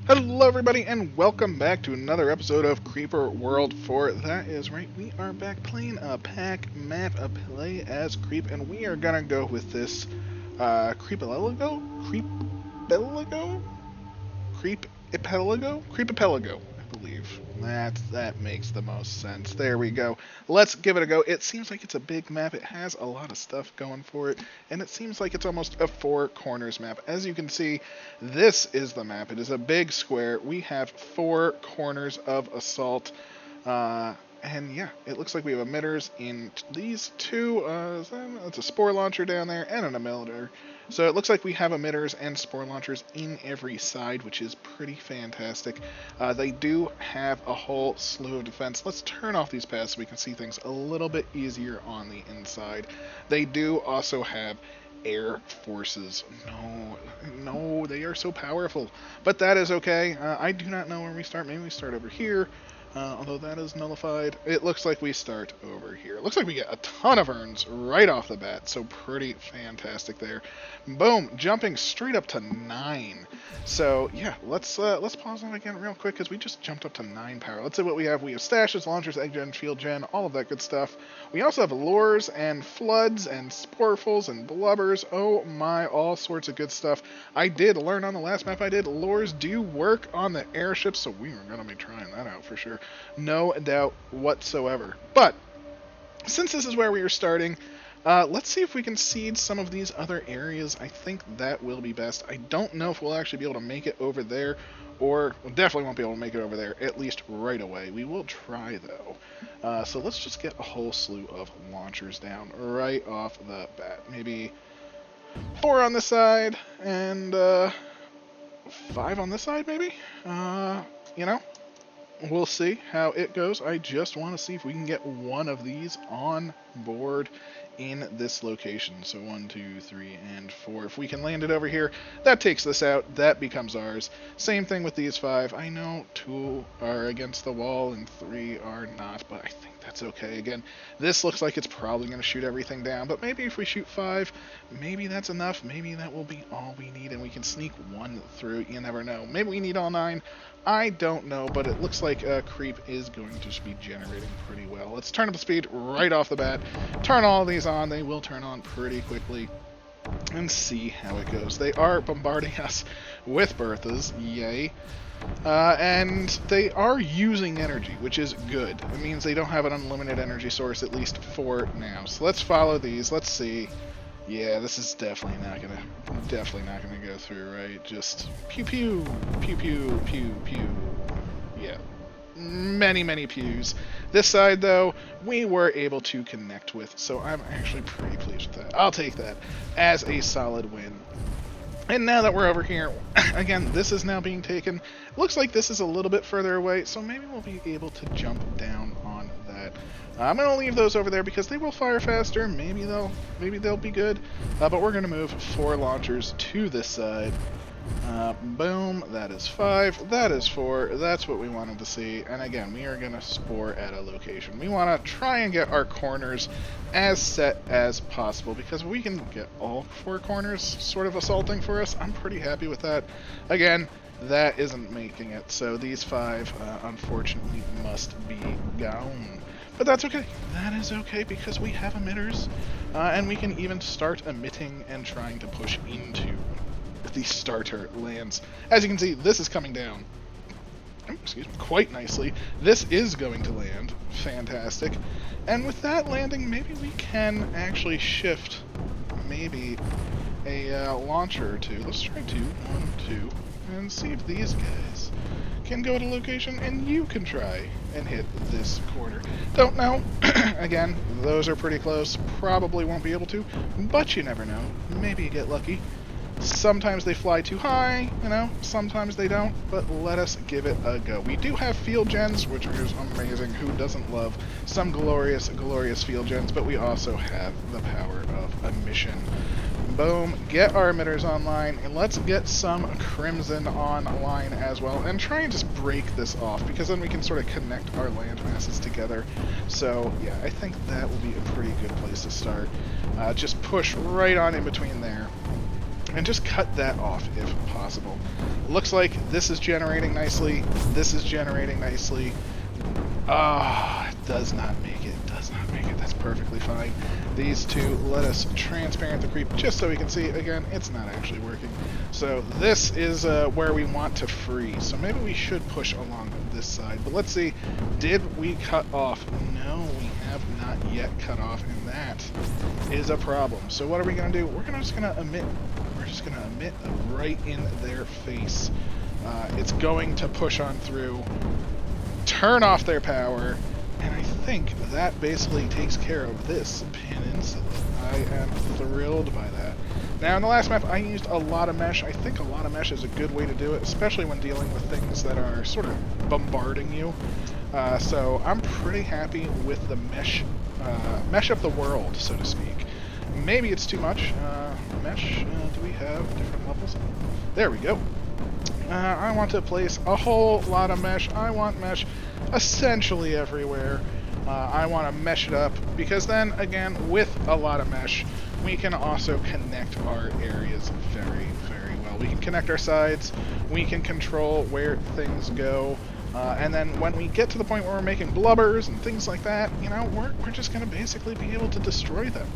Hello, everybody, and welcome back to another episode of Creeper World 4. That is right, we are back playing a PAC map, a play as Creep, and we are gonna go with this Creepalago? Creepalago? Creepapelago, I believe. That makes the most sense. There we go. Let's give it a go. It seems like it's a big map. It has a lot of stuff going for it, and it seems like it's almost a four corners map. As you can see, this is the map. It is a big square. We have four corners of assault. And yeah, it looks like we have emitters in these two. It's a spore launcher down there and an emitter. So it looks like we have emitters and spore launchers in every side, which is pretty fantastic. They do have a whole slew of defense. Let's turn off these paths so we can see things a little bit easier on the inside. They do also have air forces. No, they are so powerful. But that is okay. I do not know where we start. Maybe we start over here. Although that is nullified, it looks like we start over here. It looks like we get a ton of urns right off the bat, so pretty fantastic there. Boom, jumping straight up to 9. So yeah, let's pause that again real quick because we just jumped up to 9 power. Let's see what we have. We have stashes, launchers, egg gen, field gen, all of that good stuff. We also have lures and floods and sporefuls and blubbers. Oh my, all sorts of good stuff. I did learn on the last map I did, lures do work on the airships, so we are going to be trying that out for sure. No doubt whatsoever. But since this is where we are starting, let's see if we can seed some of these other areas. I think that will be best. I don't know if we'll actually be able to make it over there, or we definitely won't be able to make it over there, at least right away. We will try, though. So let's just get a whole slew of launchers down right off the bat. Maybe 4 on this side, and 5 on this side, maybe? You know? We'll see how it goes. I just want to see if we can get one of these on board in this location. So 1, 2, 3, and 4. If we can land it over here, that takes this out. That becomes ours. Same thing with these 5. I know 2 are against the wall and 3 are not, but I think that's okay. Again, this looks like it's probably going to shoot everything down, but maybe if we shoot 5, maybe that's enough. Maybe that will be all we need, and we can sneak 1 through. You never know. Maybe we need all 9. I don't know, but it looks like Creep is going to be generating pretty well. Let's turn up the speed right off the bat. Turn all these on. They will turn on pretty quickly. And see how it goes. They are bombarding us with Berthas. Yay. And they are using energy, which is good. It means they don't have an unlimited energy source, at least for now. So let's follow these. Let's see. Yeah, this is definitely not gonna go through, right? Just pew pew, pew pew, pew pew. Yeah, many pews. This side, though, we were able to connect with, so I'm actually pretty pleased with that. I'll take that as a solid win. And now that we're over here, again, this is now being taken. Looks like this is a little bit further away, so maybe we'll be able to jump down on that. I'm going to leave those over there because they will fire faster. Maybe they'll be good. But we're going to move 4 launchers to this side. Boom, that is 5, that is 4, that's what we wanted to see, and again, we are going to spore at a location. We want to try and get our corners as set as possible, because if we can get all 4 corners sort of assaulting for us, I'm pretty happy with that. Again, that isn't making it, so these 5, unfortunately, must be gone. But that's okay. That is okay, because we have emitters, and we can even start emitting and trying to push into the starter lands. As you can see, this is coming down. Excuse me, quite nicely. This is going to land. Fantastic. And with that landing, maybe we can actually shift maybe a launcher or 2. Let's try 2. 1, 2. And see if these guys can go to location, and you can try and hit this corner. Don't know. Again, those are pretty close. Probably won't be able to, but you never know. Maybe you get lucky. Sometimes they fly too high, you know, sometimes they don't, but let us give it a go. We do have field gens, which is amazing. Who doesn't love some glorious field gens, but we also have the power of emission. Boom, get our emitters online, and let's get some crimson online as well, and try and just break this off, because then we can sort of connect our land masses together. So, yeah, I think that will be a pretty good place to start. Just push right on in between there. and just cut that off if possible. Looks like this is generating nicely. This is generating nicely. Ah, it does not make it. Does not make it. That's perfectly fine. These two, let us transparent the creep just so we can see. Again, it's not actually working. So this is where we want to freeze. So maybe we should push along this side. But let's see. Did we cut off? No, we have not yet cut off, and that is a problem. So what are we going to do? We're just going to emit. We're just going to emit right in their face. It's going to push on through, turn off their power, and I think that basically takes care of this peninsula. I am thrilled by that. Now, in the last map, I used a lot of mesh. I think a lot of mesh is a good way to do it, especially when dealing with things that are sort of bombarding you. So I'm pretty happy with the mesh up the world, so to speak. Maybe it's too much. Mesh, do we have different levels? There we go. I want to place a whole lot of mesh. I want mesh essentially everywhere. I want to mesh it up because then, again, with a lot of mesh, we can also connect our areas very, very well. We can connect our sides. We can control where things go. And then when we get to the point where we're making blubbers and things like that, you know, we're just going to basically be able to destroy them.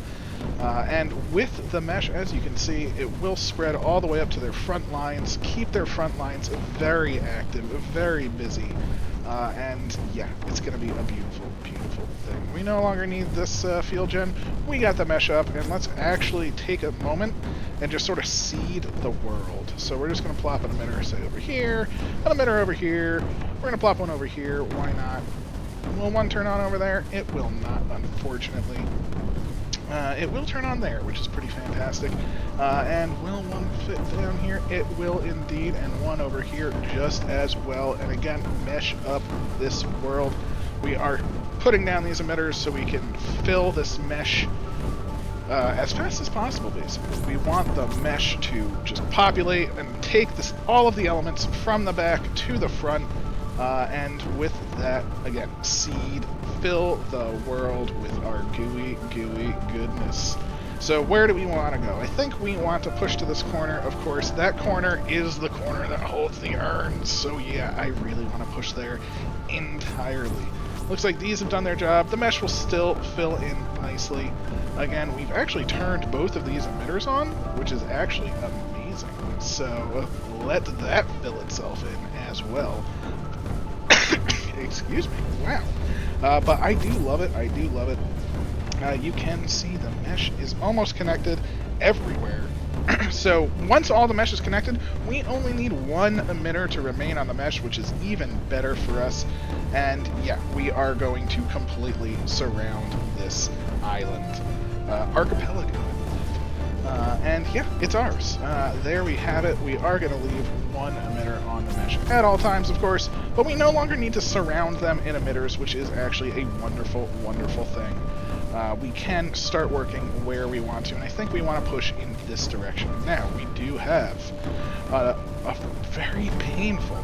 And with the mesh, as you can see, it will spread all the way up to their front lines, keep their front lines very active, very busy. And yeah, it's going to be a beautiful, beautiful thing. We no longer need this field gen. We got the mesh up, and let's actually take a moment and just sort of seed the world. So we're just going to plop an emitter, say, over here, an emitter over here. We're going to plop one over here. Why not? Will one turn on over there? It will not, unfortunately. It will turn on there, which is pretty fantastic. And will one fit down here? It will indeed, and one over here just as well. And again, mesh up this world. We are putting down these emitters so we can fill this mesh as fast as possible, basically. We want the mesh to just populate and take all of the elements from the back to the front. And with that, again, seed, fill the world with our gooey, gooey goodness. So where do we want to go? I think we want to push to this corner. Of course, that corner is the corner that holds the urns. So yeah, I really want to push there entirely. Looks like these have done their job. The mesh will still fill in nicely. Again, we've actually turned both of these emitters on, which is actually amazing. So let that fill itself in as well. Excuse me. Wow. But I do love it. I do love it. You can see the mesh is almost connected everywhere. So once all the mesh is connected, we only need one emitter to remain on the mesh, which is even better for us. And yeah, we are going to completely surround this island. Archipelago. And yeah, it's ours. There we have it. We are going to leave one emitter on the mesh at all times, of course, but we no longer need to surround them in emitters, which is actually a wonderful, wonderful thing. We can start working where we want to, and I think we want to push in this direction. Now, we do have a very painful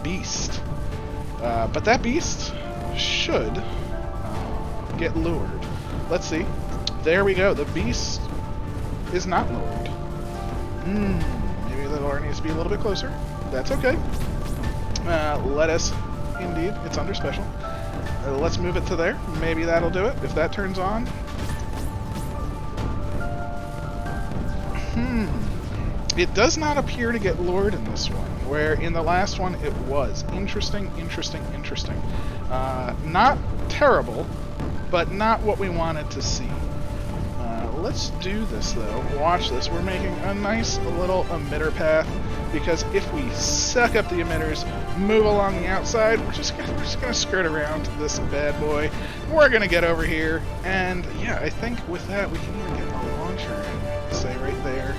beast, but that beast should get lured. Let's see. There we go. The beast is not lured. Maybe the lure needs to be a little bit closer. That's okay. Let us... Indeed, it's under special. Let's move it to there. Maybe that'll do it. If that turns on... It does not appear to get lured in this one, where in the last one it was. Interesting, interesting, interesting. Not terrible, but not what we wanted to see. Let's do this, though. Watch this. We're making a nice little emitter path, because if we suck up the emitters, move along the outside, we're just gonna skirt around this bad boy. We're gonna get over here, and yeah, I think with that we can even get a launcher in, say right there.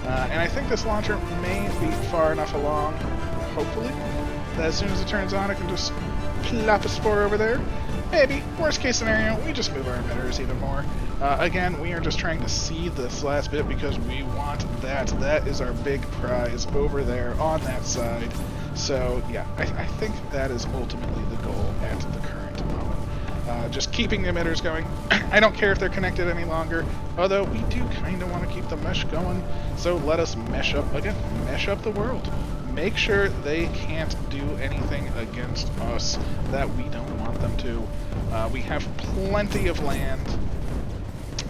And I think this launcher may be far enough along, hopefully, that as soon as it turns on, it can just plop a spore over there. Maybe. Worst case scenario, we just move our emitters even more. Again, we are just trying to seed this last bit because we want that. That is our big prize over there on that side. So, yeah, I think that is ultimately the goal at the current moment. Just keeping the emitters going. I don't care if they're connected any longer, although we do kind of want to keep the mesh going, so let us mesh up, again, mesh up the world. Make sure they can't do anything against us that we don't want them to. We have plenty of land,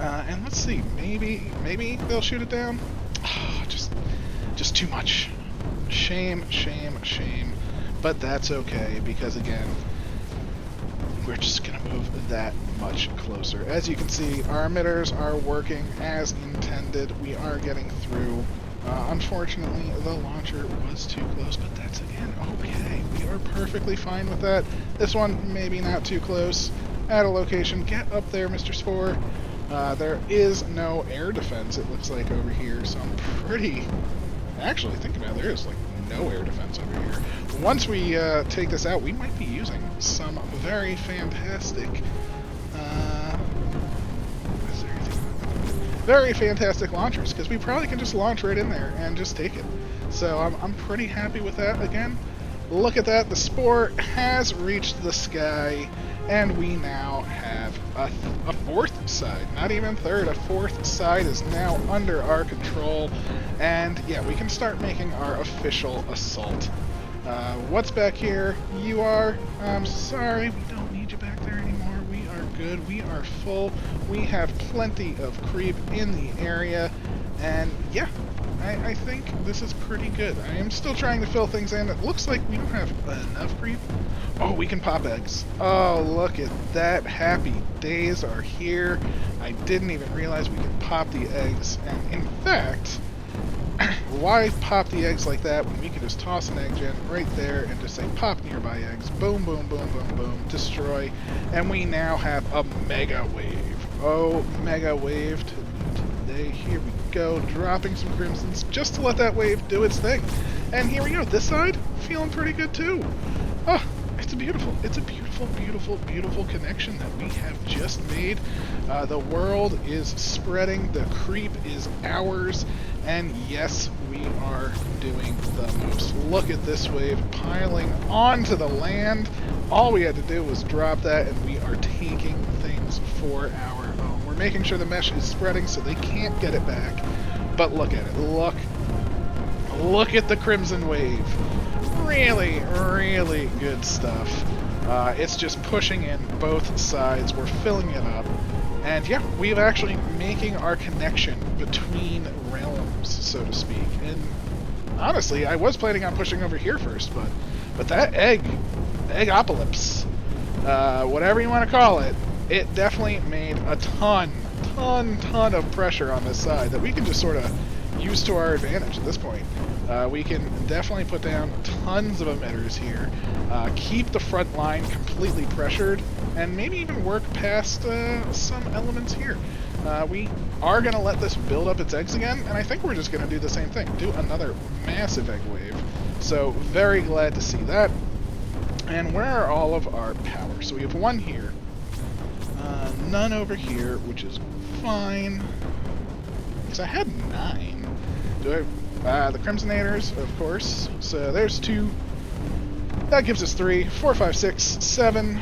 and let's see, maybe they'll shoot it down? Oh, just too much. Shame, shame, shame, but that's okay, because again, we're just going to move that much closer. As you can see, our emitters are working as intended. We are getting through. Unfortunately, the launcher was too close, but that's, again, okay. We are perfectly fine with that. This one, maybe not too close. At a location, get up there, Mr. Spore. There is no air defense, it looks like, over here, so I'm pretty... Actually, thinking about it, there is, like, no air defense over here. Once we take this out, we might be using some very fantastic, very fantastic launchers, because we probably can just launch right in there and just take it. So I'm pretty happy with that. Again, look at that. The Spore has reached the sky, and we now have a fourth side, not even third. A fourth side is now under our control, and yeah, we can start making our official assault. What's back here? You are? I'm sorry, we don't need you back there anymore. We are good. We are full. We have plenty of creep in the area, and yeah, I think this is pretty good. I am still trying to fill things in. It looks like we don't have enough creep. Oh, we can pop eggs. Oh, look at that. Happy days are here. I didn't even realize we could pop the eggs, and in fact, why pop the eggs like that when we can just toss an egg gen right there and just say pop nearby eggs, boom, boom, boom, boom, boom, destroy, and we now have a mega wave. Oh, mega wave today. Here we go, dropping some crimsons just to let that wave do its thing. And here we go, this side, feeling pretty good too. Oh, it's a beautiful, beautiful, beautiful connection that we have just made. The world is spreading, the creep is ours, and yes, we are doing the most. Look at this wave piling onto the land. All we had to do was drop that, and we are taking things for our own. We're making sure the mesh is spreading so they can't get it back. But look at it. Look at the Crimson Wave. Really, really good stuff. It's just pushing in both sides. We're filling it up. And yeah, we're actually making our connection between realms, so to speak. And honestly, I was planning on pushing over here first, but that eggopolis, whatever you want to call it, it definitely made a ton of pressure on this side that we can just sort of use to our advantage at this point. We can definitely put down tons of emitters here, keep the front line completely pressured, and maybe even work past some elements here. We are going to let this build up its eggs again, and I think we're just going to do the same thing, do another massive egg wave. So very glad to see that. And where are all of our power? So we have one here, none over here, which is fine, because I had 9. Do I... the Crimsonators, of course. So there's 2. That gives us 3, 4, 5, 6, 7,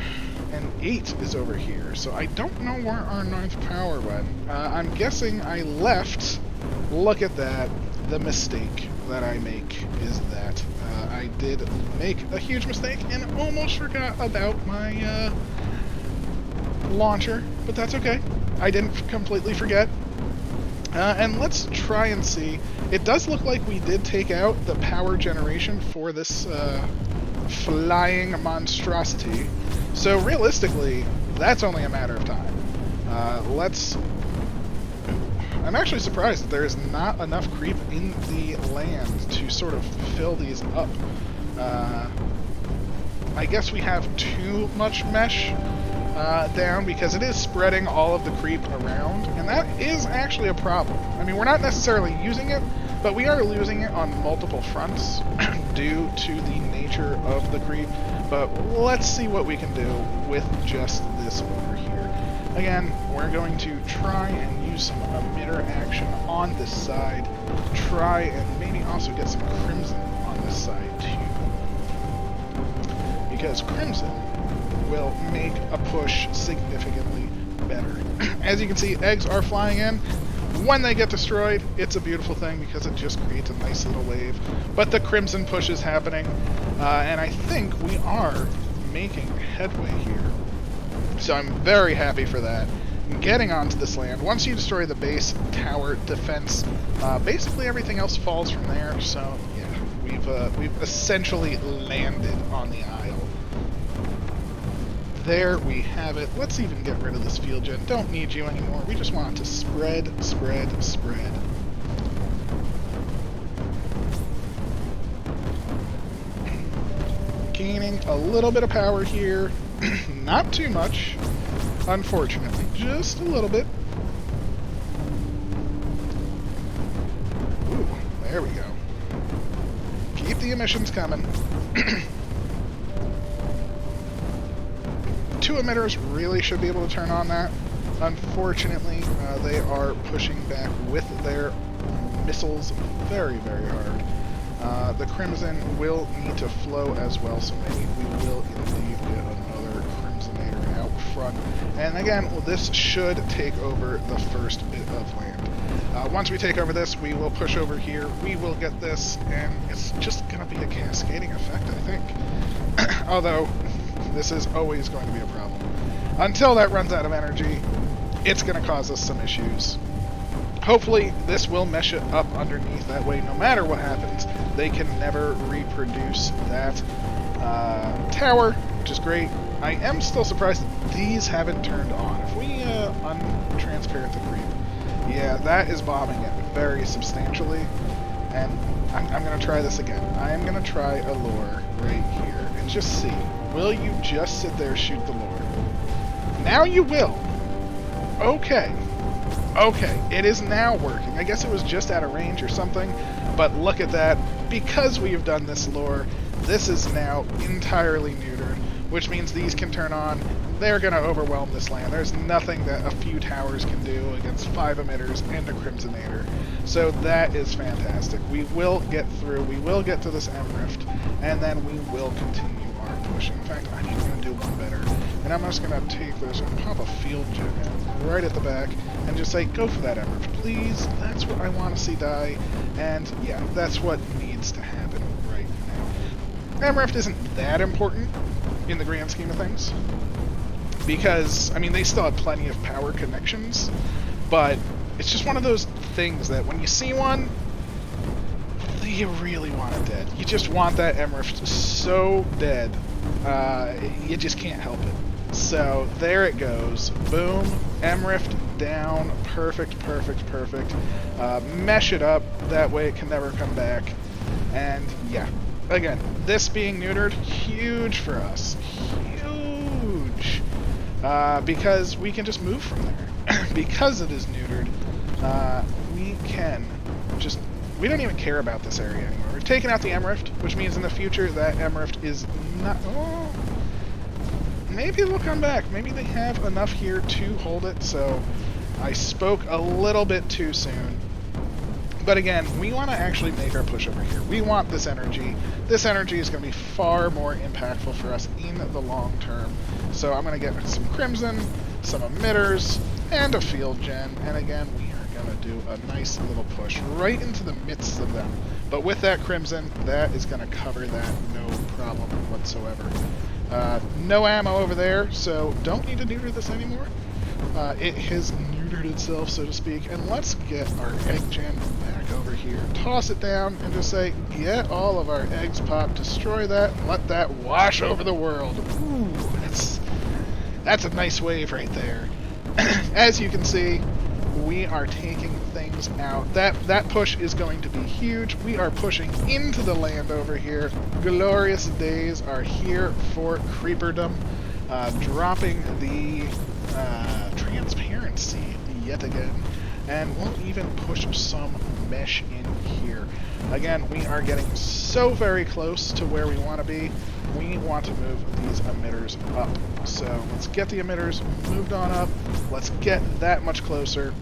and 8 is over here. So I don't know where our 9th power went. I'm guessing I left. Look at that. The mistake that I make is that I did make a huge mistake and almost forgot about my launcher, but that's okay. I didn't completely forget. And let's try and see. It does look like we did take out the power generation for this flying monstrosity. So realistically, that's only a matter of time. I'm actually surprised that there is not enough creep in the land to sort of fill these up. I guess we have too much mesh down because it is spreading all of the creep around, and that is actually a problem. I mean, we're not necessarily using it, but we are losing it on multiple fronts due to the nature of the creep. But let's see what we can do with just this over here. Again, we're going to try and use some emitter action on this side. Try and maybe also get some crimson on this side too. Because crimson will make a push significantly better. As you can see, eggs are flying in. When they get destroyed, it's a beautiful thing because it just creates a nice little wave. But the crimson push is happening, and I think we are making headway here. So I'm very happy for that. Getting onto this land, once you destroy the base tower defense, basically everything else falls from there. So yeah, we've essentially landed on the isle. There we have it. Let's even get rid of this field gen. Don't need you anymore. We just want it to spread, spread, spread. Gaining a little bit of power here. Not too much, unfortunately. Just a little bit. Ooh, there we go. Keep the emissions coming. 2 emitters really should be able to turn on that. Unfortunately, they are pushing back with their missiles very, very hard. The Crimson will need to flow as well, so maybe we will indeed get another Crimsonator out front. And again, well, this should take over the first bit of land. Once we take over this, we will push over here, we will get this, and it's just going to be a cascading effect, I think. Although, this is always going to be a problem. Until that runs out of energy, it's going to cause us some issues. Hopefully, this will mesh it up underneath. That way, no matter what happens, they can never reproduce that tower, which is great. I am still surprised that these haven't turned on. If we untransparent the creep, yeah, that is bombing it very substantially. And I'm going to try this again. I am going to try a lure right here and just see. Will you just sit there, shoot the lure? Now you will. Okay. Okay, it is now working. I guess it was just out of range or something, but look at that. Because we have done this lure, this is now entirely neutered, which means these can turn on. They're going to overwhelm this land. There's nothing that a few towers can do against 5 emitters and a Crimsonator. So that is fantastic. We will get through. We will get to this M Rift, and then we will continue our push. In fact, I'm even going to do one better. And I'm just going to take this and pop a field gen in right at the back and just say, go for that M Rift, please. That's what I want to see die. And yeah, that's what needs to happen right now. M Rift isn't that important in the grand scheme of things, because, I mean, they still have plenty of power connections, but it's just one of those things that when you see one, you really want it dead. You just want that M Rift so dead, you just can't help it. So, there it goes. Boom. M Rift down. Perfect, perfect, perfect. Mesh it up. That way it can never come back. And, yeah. Again, this being neutered, huge for us. Huge. Because we can just move from there. Because it is neutered, we can just... We don't even care about this area anymore. We're taking out the M Rift, which means in the future that M Rift is not... Oh, maybe they'll come back. Maybe they have enough here to hold it, so I spoke a little bit too soon. But again, we want to actually make our push over here. We want this energy. This energy is going to be far more impactful for us in the long term. So I'm going to get some Crimson, some emitters, and a field gen. And again, we are going to do a nice little push right into the midst of them. But with that Crimson, that is going to cover that no problem whatsoever. No ammo over there, so don't need to neuter this anymore. It has neutered itself, so to speak. And let's get our egg gen back over here. Toss it down and just say, get all of our eggs popped, destroy that, and let that wash over the world. Ooh, that's a nice wave right there. As you can see, we are taking things out. That push is going to be huge. We are pushing into the land over here. Glorious days are here for creeperdom. Dropping the transparency yet again. And we'll even push some mesh in here. Again, we are getting so very close to where we want to be. We want to move these emitters up. So let's get the emitters moved on up. Let's get that much closer.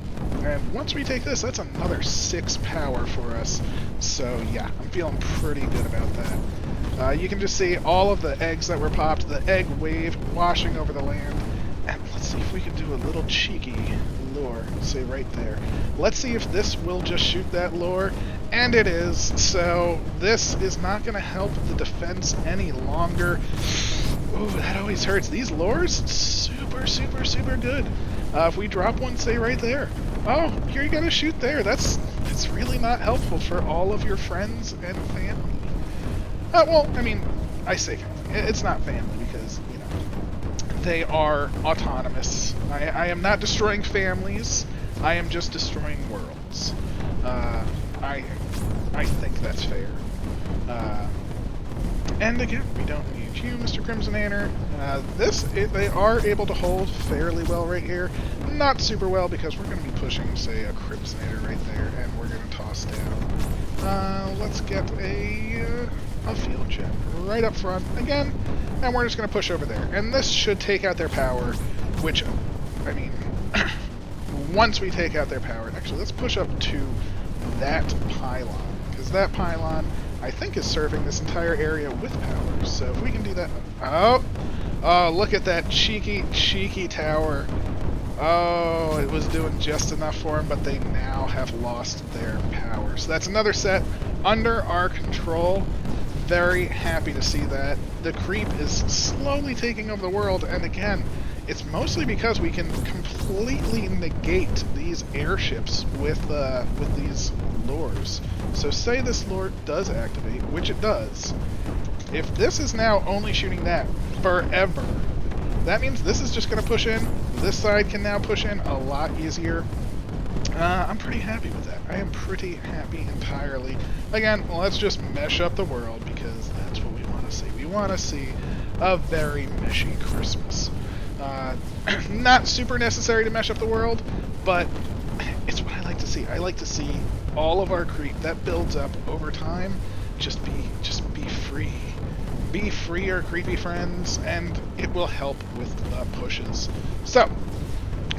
And once we take this, that's another 6 power for us. So yeah, I'm feeling pretty good about that. You can just see all of the eggs that were popped, the egg wave washing over the land. And let's see if we can do a little cheeky lure, say right there. Let's see if this will just shoot that lure, and it is. So this is not going to help the defense any longer. Ooh, that always hurts. These lures, super, super, super good. If we drop one, say right there. Oh, you're going to shoot there. That's really not helpful for all of your friends and family. Well, I mean, I say family. It's not family because, you know, they are autonomous. I am not destroying families. I am just destroying worlds. I think that's fair. And again, we don't need you, Mr. Crimson Anner. They are able to hold fairly well right here. Not super well because we're going to be pushing, say, a Crimson Anner right there, and we're going to toss down. Let's get a field gem right up front again, and we're just going to push over there. And this should take out their power, which, I mean, once we take out their power, actually, let's push up to that pylon, because that pylon, I think, is serving this entire area with power. So if we can do that... Oh, look at that cheeky, cheeky tower. Oh, it was doing just enough for them, but they now have lost their power. So that's another set under our control. Very happy to see that. The creep is slowly taking over the world, and again, it's mostly because we can completely negate these airships with these lures. So say this lure does activate, which it does. If this is now only shooting that forever, that means this is just going to push in. This side can now push in a lot easier. I'm pretty happy with that. I am pretty happy entirely. Again, let's just mesh up the world because that's what we want to see. We want to see a very meshy Christmas. Not super necessary to mesh up the world, but it's what I like to see. I like to see all of our creep that builds up over time just be free. Be free, our creepy friends, and it will help with the pushes. So,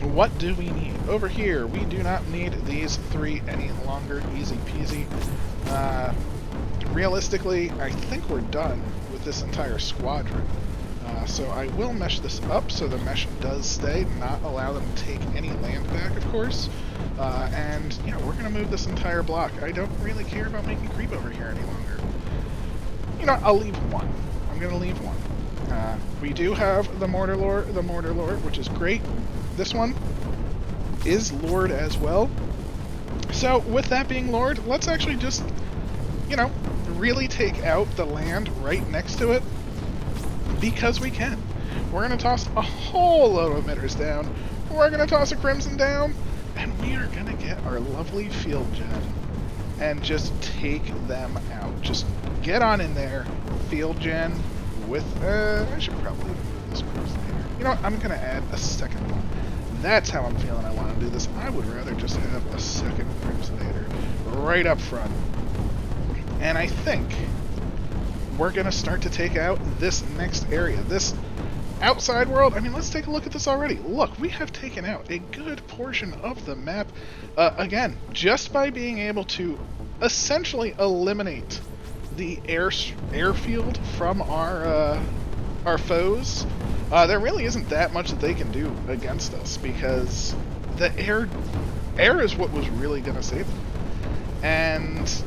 what do we need? Over here, we do not need these three any longer. Easy peasy. Realistically, I think we're done with this entire squadron. So I will mesh this up so the mesh does stay, not allow them to take any land back, of course. And, yeah, we're going to move this entire block. I don't really care about making creep over here any longer. You know, I'll leave one. I'm going to leave one. We do have the mortar lord, which is great. This one is lured as well. So with that being lured, let's actually just, you know, really take out the land right next to it because we can. We're going to toss a whole load of emitters down. We're going to toss a crimson down, and we are going to get our lovely field gem and just take them out. Just get on in there, field gen with, I should probably move this crimson here. You know what, I'm going to add a second one. That's how I'm feeling I want to do this. I would rather just have a second Crimsonator right up front. And I think we're going to start to take out this next area. This outside world, I mean, let's take a look at this already. Look, we have taken out a good portion of the map. Again, just by being able to essentially eliminate the airfield from our foes. There really isn't that much that they can do against us because the air is what was really going to save them. And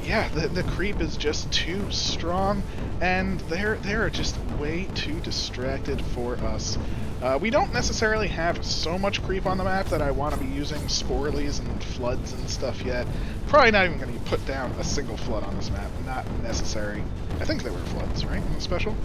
yeah, the creep is just too strong, and they're just way too distracted for us. We don't necessarily have so much creep on the map that I want to be using sporlies and floods and stuff yet. Probably not even going to put down a single flood on this map. Not necessary. I think there were floods, right, in the special?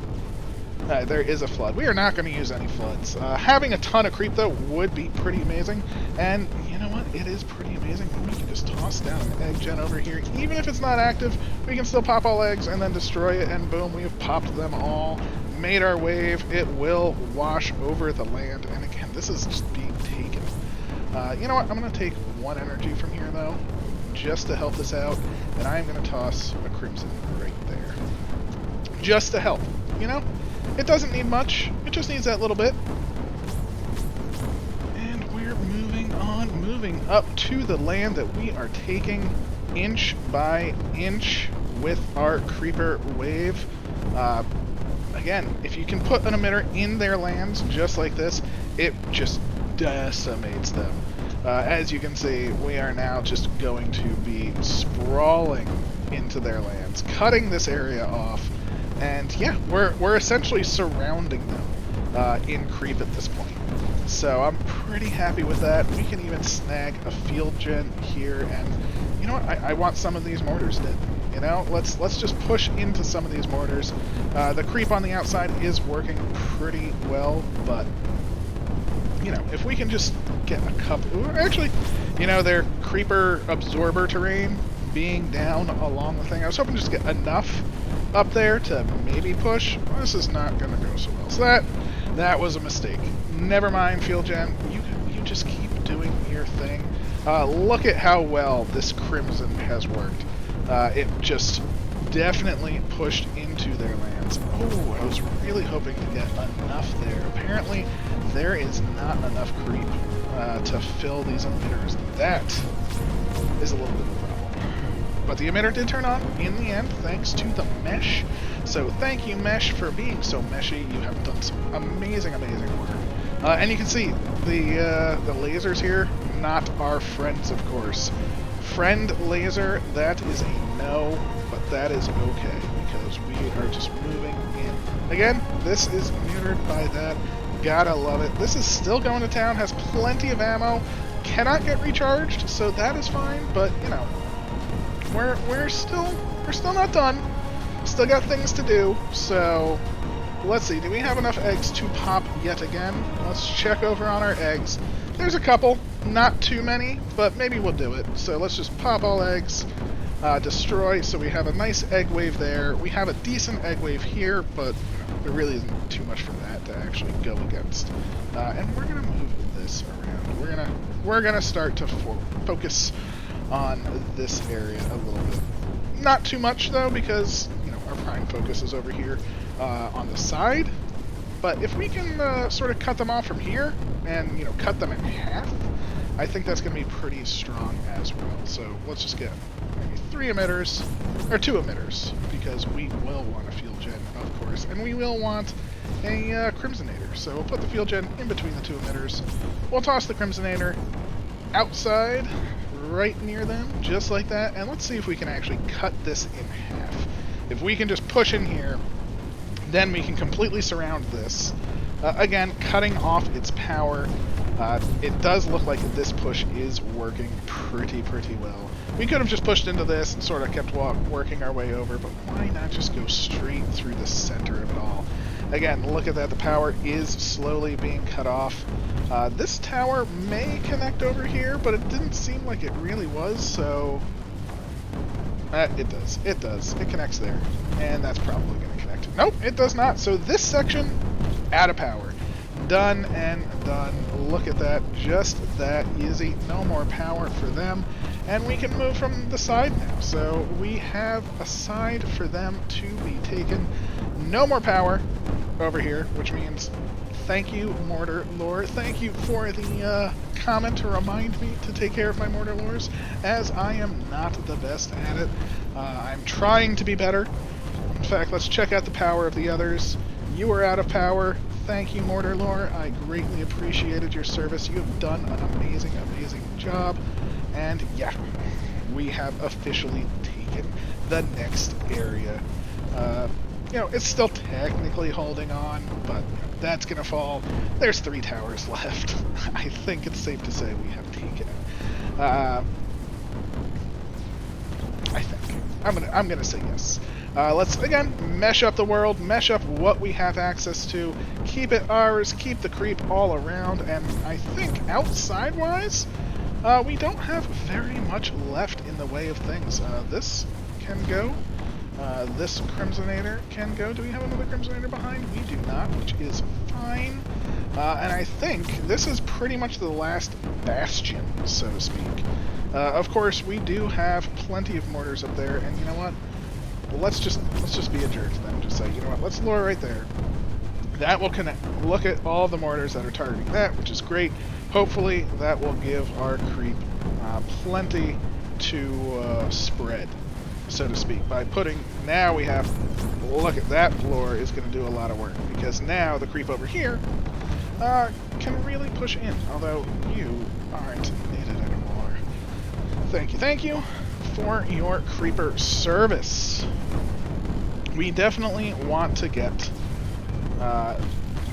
There is a flood. We are not going to use any floods. Having a ton of creep, though, would be pretty amazing. And you know what? It is pretty amazing. We can just toss down an egg gen over here. Even if it's not active, we can still pop all eggs and then destroy it. And boom, we have popped them all. Made our wave. It will wash over the land. And again, this is just being taken. You know what? I'm going to take one energy from here, though, just to help this out. And I'm going to toss a crimson right there. Just to help, you know? It doesn't need much, it just needs that little bit. And we're moving on, moving up to the land that we are taking inch by inch with our creeper wave. Again, if you can put an emitter in their lands just like this, it just decimates them. As you can see, we are now just going to be sprawling into their lands, cutting this area off, and yeah, we're essentially surrounding them in creep at this point. So I'm pretty happy with that. We can even snag a field gen here, and you know what? I want some of these mortars dead. You know, let's just push into some of these mortars. The creep on the outside is working pretty well, but you know, if we can just get a couple... Actually, you know, their creeper absorber terrain being down along the thing, I was hoping to just get enough up there to maybe push. Well, this is not going to go so well. So that was a mistake. Never mind, Field Gen. You just keep doing your thing. Look at how well this Crimson has worked. It just definitely pushed into their lands. Oh, I was really hoping to get enough there. Apparently, there is not enough creep to fill these emitters. That is a little bit of a problem. But the emitter did turn on in the end, thanks to the mesh. So thank you, mesh, for being so meshy. You have done some amazing, amazing work. And you can see the lasers here, not our friends, of course. Friend laser, that is a no, but that is okay, because we are just moving in. Again, this is neutered by that. Gotta love it. This is still going to town, has plenty of ammo, cannot get recharged, so that is fine, but, you know, we're still not done. Still got things to do, so let's see. Do we have enough eggs to pop yet again? Let's check over on our eggs. There's a couple. Not too many, but maybe we'll do it. So let's just pop all eggs, destroy, so we have a nice egg wave there. We have a decent egg wave here, but there really isn't too much for that to actually go against. And we're gonna move this around. We're gonna start to focus on this area a little bit. Not too much though, because you know our prime focus is over here on the side. But if we can sort of cut them off from here and you know cut them in half, I think that's going to be pretty strong as well. So let's just get maybe 3 emitters, or 2 emitters, because we will want a field gen, of course, and we will want a Crimsonator. So we'll put the field gen in between the 2 emitters. We'll toss the Crimsonator outside, right near them, just like that, and let's see if we can actually cut this in half. If we can just push in here, then we can completely surround this. Again, cutting off its power. It does look like this push is working pretty well. We could have just pushed into this and sort of kept working our way over, but why not just go straight through the center of it all? Again, look at that. The power is slowly being cut off. This tower may connect over here, but it didn't seem like it really was, so... it does. It does. It connects there. And that's probably going to connect. Nope, it does not. So this section, out of power. Done and done. Look at that. Just that easy. No more power for them. And we can move from the side now. So we have a side for them to be taken. No more power over here, which means thank you, Mortar Lore. Thank you for the comment to remind me to take care of my Mortar Lores, as I am not the best at it. I'm trying to be better. In fact, let's check out the power of the others. You are out of power. Thank you, Mortar Lore. I greatly appreciated your service. You have done an amazing, amazing job. And yeah, we have officially taken the next area. You know, it's still technically holding on, but that's gonna fall. There's 3 towers left. I think it's safe to say we have taken it. I think. I'm gonna say yes. Let's, again, mesh up the world, mesh up what we have access to, keep it ours, keep the creep all around, and I think outside-wise, we don't have very much left in the way of things. This can go. This Crimsonator can go. Do we have another Crimsonator behind? We do not, which is fine. And I think this is pretty much the last bastion, so to speak. Of course, we do have plenty of mortars up there, and you know what? Let's just be a jerk to them. Just say, you know what? Let's lure right there. That will connect. Look at all the mortars that are targeting that, which is great. Hopefully, that will give our creep plenty to spread. so to speak, by putting, now we have, look at that floor is going to do a lot of work, because now the creep over here can really push in, although you aren't needed anymore. Thank you for your creeper service. We definitely want to get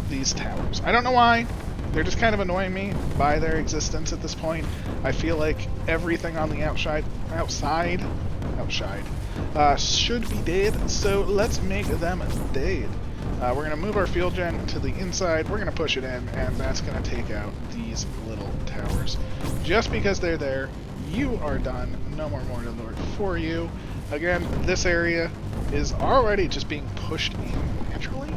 these towers. I don't know why. They're just kind of annoying me by their existence at this point. I feel like everything on the outside should be dead, so let's make them dead. We're going to move our field gen to the inside, we're going to push it in, and that's going to take out these little towers. Just because they're there, you are done. No more Mortar Lord for you. Again, this area is already just being pushed in naturally.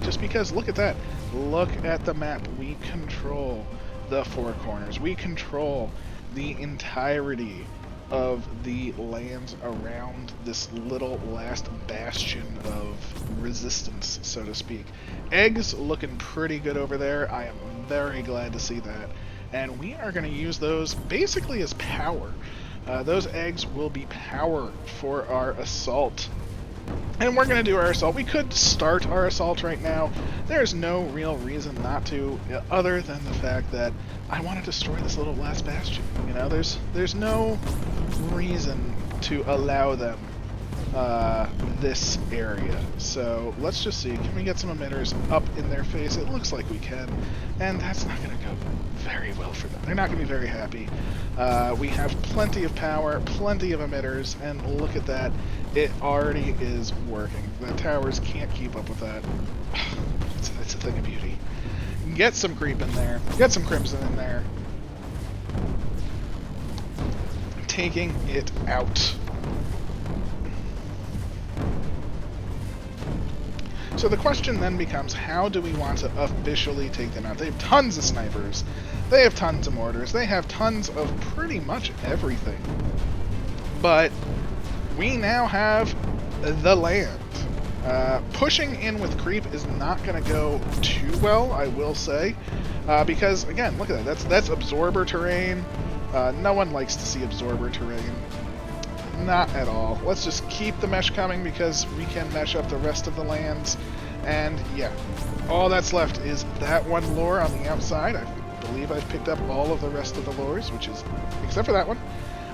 Just because, look at that. Look at the map. We control the four corners. We control the entirety of the lands around this little last bastion of resistance, so to speak. Eggs looking pretty good over there. I am very glad to see that. And we are going to use those basically as power. Those eggs will be power for our assault. And we're going to do our assault. We could start our assault right now. There's no real reason not to, other than the fact that I want to destroy this little last bastion. You know, there's no reason to allow them this area. So let's just see. Can we get some emitters up in their face? It looks like we can. And that's not going to go very well for them. They're not going to be very happy. We have plenty of power, plenty of emitters, and look at that. It already is working. The towers can't keep up with that. It's a thing of beauty. Get some creep in there. Get some crimson in there. Taking it out. So the question then becomes, how do we want to officially take them out? They have tons of snipers. They have tons of mortars. They have tons of pretty much everything. But we now have the land. Pushing in with creep is not going to go too well, I will say. Because, again, look at that. That's absorber terrain. No one likes to see absorber terrain. Not at all. Let's just keep the mesh coming because we can mesh up the rest of the lands. And yeah, all that's left is that one lore on the outside. I believe I've picked up all of the rest of the lores, which is, except for that one.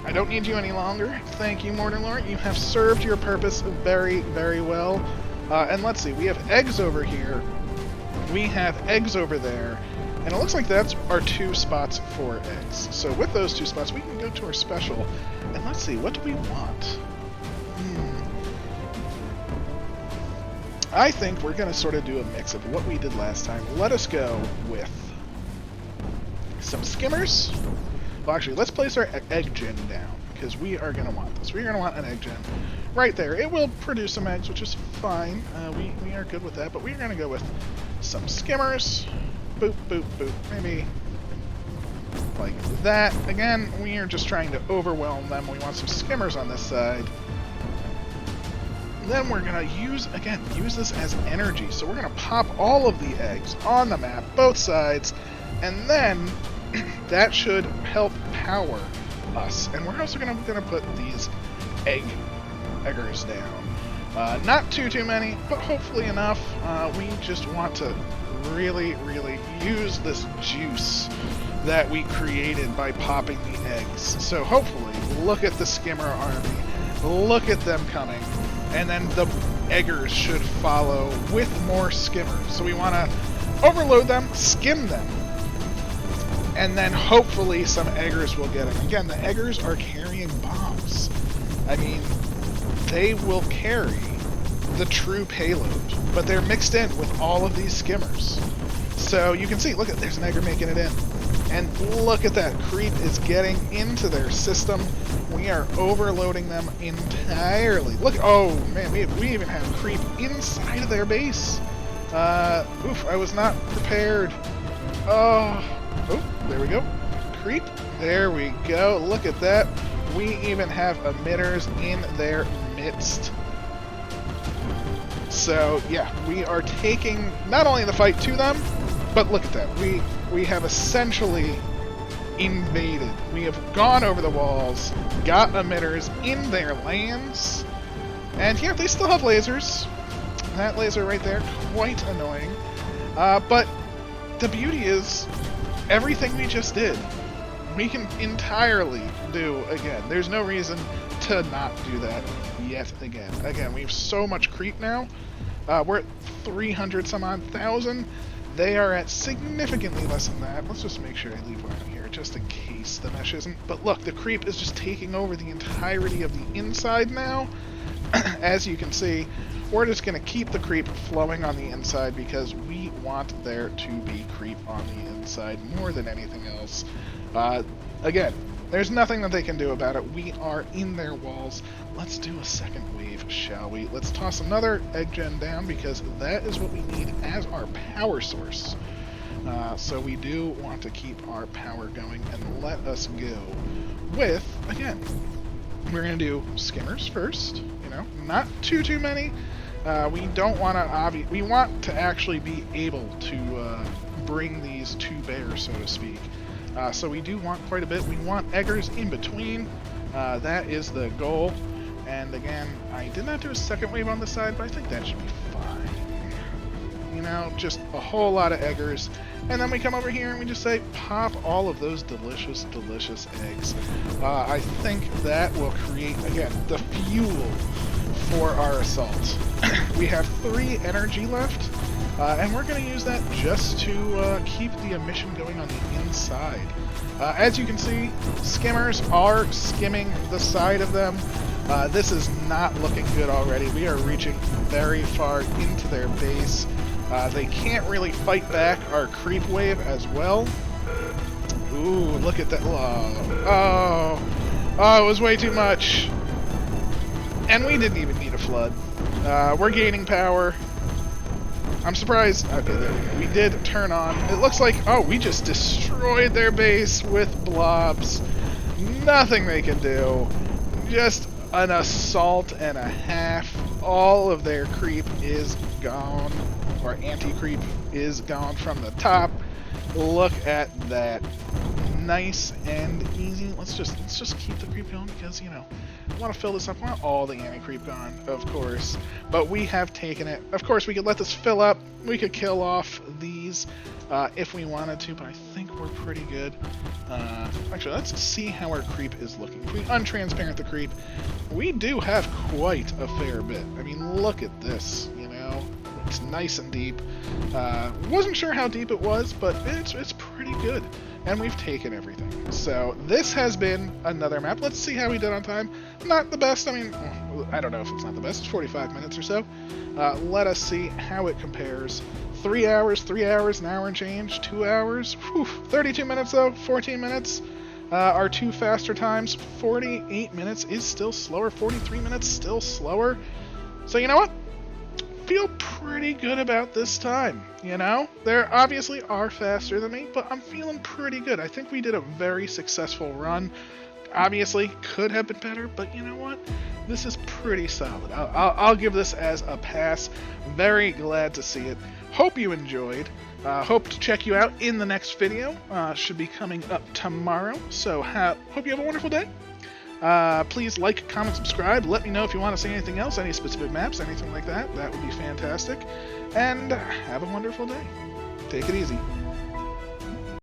I don't need you any longer. Thank you, Mortar Lore. You have served your purpose very, very well. And let's see, we have eggs over here. We have eggs over there. And it looks like that's our 2 spots for eggs. So with those 2 spots, we can go to our special. And let's see, what do we want? I think we're going to sort of do a mix of what we did last time. Let us go with some skimmers. Well, actually, let's place our egg gen down, because we are going to want this. We're going to want an egg gen right there. It will produce some eggs, which is fine. We are good with that, but we're going to go with some skimmers. Boop, boop, boop. Maybe like that. Again, we are just trying to overwhelm them. We want some skimmers on this side. Then we're going to use this as energy. So we're going to pop all of the eggs on the map, both sides, and then that should help power us. And we're also going to put these eggers down. Not too many, but hopefully enough. We just want to really use this juice that we created by popping the eggs. So hopefully, look at the skimmer army. Look at them coming. And then the eggers should follow with more skimmers. So we want to overload them, skim them, and then hopefully some eggers will get them. Again, the eggers are carrying bombs. I mean, they will carry the true payload, but they're mixed in with all of these skimmers. So you can see, look at, there's an egger making it in. And look at that, creep is getting into their system. We are overloading them entirely. Look, oh man, we even have creep inside of their base. Oof, I was not prepared. Oh, there we go. Creep, there we go. Look at that. We even have emitters in their midst. So yeah, we are taking not only the fight to them, but look at that. We have essentially invaded. We have gone over the walls, got emitters in their lands, and here they still have lasers. That laser right there, quite annoying. But the beauty is, everything we just did, we can entirely do again. There's no reason to not do that yet again. Again, we have so much creep now. We're at 300 some odd thousand. They are at significantly less than that. Let's just make sure I leave one here, just in case the mesh isn't. But look, the creep is just taking over the entirety of the inside now. As you can see, we're just going to keep the creep flowing on the inside because we want there to be creep on the inside more than anything else. Again, there's nothing that they can do about it. We are in their walls. Let's do a second wave, shall we? Let's toss another egg gen down because that is what we need as our power source. So we do want to keep our power going, and let us go with, again, we're going to do skimmers first, you know, not too many. We don't want to, we want to actually be able to bring these to bear, so to speak. So we do want quite a bit. We want eggers in between. That is the goal. And again, I did not do a second wave on the side, but I think that should be fine. You know, just a whole lot of eggers. And then we come over here and we just say, pop all of those delicious, delicious eggs. I think that will create, again, the fuel for our assault. We have 3 energy left. And we're going to use that just to keep the emission going on the inside. As you can see, skimmers are skimming the side of them. This is not looking good already. We are reaching very far into their base. They can't really fight back our creep wave as well. Ooh, look at that. Oh, it was way too much. And we didn't even need a flood. We're gaining power. I'm surprised. Okay, there we go. We did turn on. It looks like, oh, we just destroyed their base with blobs. Nothing they can do. Just an assault and a half. All of their creep is gone, or anti-creep is gone from the top. Look at that. Nice and easy. Let's just keep the creep going because, you know, I want to fill this up. I want all the anti-creep gone, of course, but we have taken it. Of course, we could let this fill up. We could kill off these if we wanted to, but I think we're pretty good. Actually, let's see how our creep is looking. If we untransparent the creep, we do have quite a fair bit. I mean, look at this, you know. It's nice and deep. Wasn't sure how deep it was, but it's pretty good. And we've taken everything. So this has been another map. Let's see how we did on time. Not the best. I mean, I don't know if it's not the best. It's 45 minutes or so. Let us see how it compares. 3 hours, an hour and change, 2 hours. Whew, 32 minutes though, 14 minutes. Our 2 faster times, 48 minutes is still slower, 43 minutes still slower. So you know what? Feel pretty good about this time, you know? There obviously are faster than me, but I'm feeling pretty good. I think we did a very successful run. Obviously, could have been better, but you know what? This is pretty solid. I'll give this as a pass. Very glad to see it. Hope you enjoyed. Hope to check you out in the next video. Should be coming up tomorrow. So hope you have a wonderful day. Please like, comment, subscribe. Let me know if you want to see anything else, any specific maps, anything like that. That would be fantastic. And have a wonderful day. Take it easy.